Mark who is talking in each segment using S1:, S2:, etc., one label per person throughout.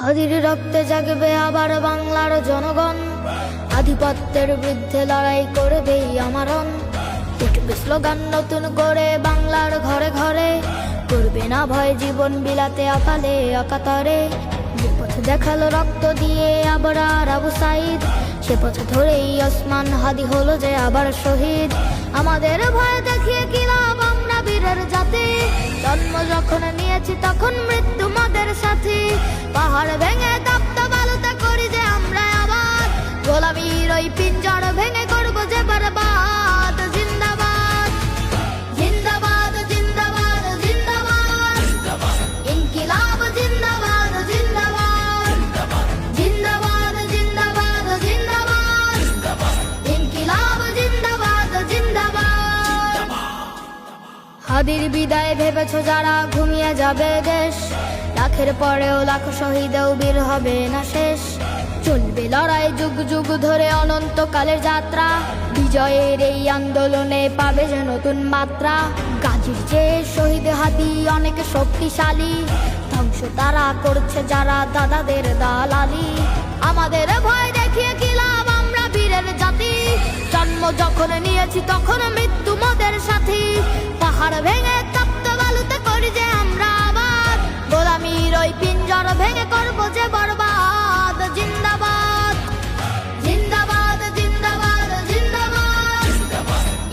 S1: হাদির রক্তে জাগবে আবার বাংলার জনগণ, আধিপত্যের বিরুদ্ধে লড়াই করবেই আমারণ। উঠবে স্লোগান নতুন করে বাংলার ঘরে ঘরে, করবে না ভয় জীবন বিলাতে আকালে অকাতরে। যে পথ দেখালো রক্ত দিয়ে আবরার আবু সাইদ, সে পথ ধরেই ওসমান হাদি হলো যে আবার শহীদ। আমাদের ভয় দেখিয়ে কি লাভ, আমরা বীরের জাতি। জন্ম যখন নিয়েছি তখন মৃত্যু মোদের সাথী। পাহাড় ভেঙে তপ্ত বালুতে করি যে আমরা আবাদ, গোলামীর ওই পিঞ্জর ভেঙে করবো যে বরবাদ। জিন্দাবাদ জিন্দাবাদ জিন্দাবাদ জিন্দাবাদ, ইনকিলাব জিন্দাবাদ জিন্দাবাদ, জিন্দাবাদ জিন্দাবাদ জিন্দাবাদ, ইনকিলাব জিন্দাবাদ জিন্দাবাদ। হাদির বিদায় ভেবেছো যারা ঘুমিয়ে যাবে দেশ, লাখের পরেও লাখ শহীদেও বীর হবে না শেষ। চলবে লড়াই যুগ যুগ ধরে অনন্তকালের যাত্রা, বিজয়ের এই আন্দোলনে পাবে যে নতুন মাত্রা। গাজীর যে শহীদ হাদি অনেক শক্তিশালী, ধ্বংস তারা করছে যারা দাদাদের দালালি। আমাদের ভয় দেখিয়ে কি লাভ, আমরা বীরের জাতি। জন্ম যখন নিয়েছি তখন মৃত্যু মোদের সাথী। পাহাড় ভেঙে তপ্ত বালুতে করি যে আমরা আবাদ, গোলামীর ওই পিঞ্জর ভেঙে করবো যে বরবাদ। জিন্দাবাদ জিন্দাবাদ জিন্দাবাদ জিন্দাবাদ,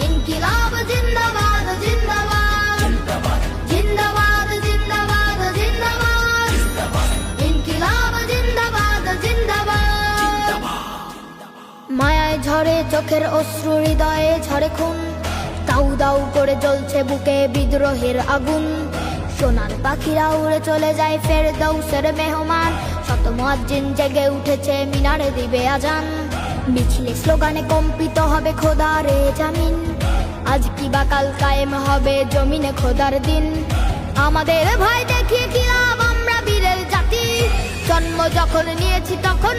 S1: ইনকিলাব জিন্দাবাদ জিন্দাবাদ, জিন্দাবাদ জিন্দাবাদ জিন্দাবাদ, ইনকিলাব জিন্দাবাদ জিন্দাবাদ। মায়ায় ঝরে চোখের অশ্রু, হৃদয়ে ঝরে খুন, দাউ দাউ করে জ্বলছে বুকে বিদ্রোহের আগুন। সোনার পাখিরা উড়ে চলে যায় ফেরদৌসের মেহমান, শত মুয়াজ্জিন জেগে উঠেছে মিনারে দিবে আজান। মিছিলে স্লোগানে কম্পিত হবে খোদারে জামিন, আজ কি বা কাল কায়েম হবে জমিনে খোদার দিন। আমাদের ভয় দেখিয়ে কি লাভ, আমরা বীরের জাতি। জন্ম যখন নিয়েছি তখন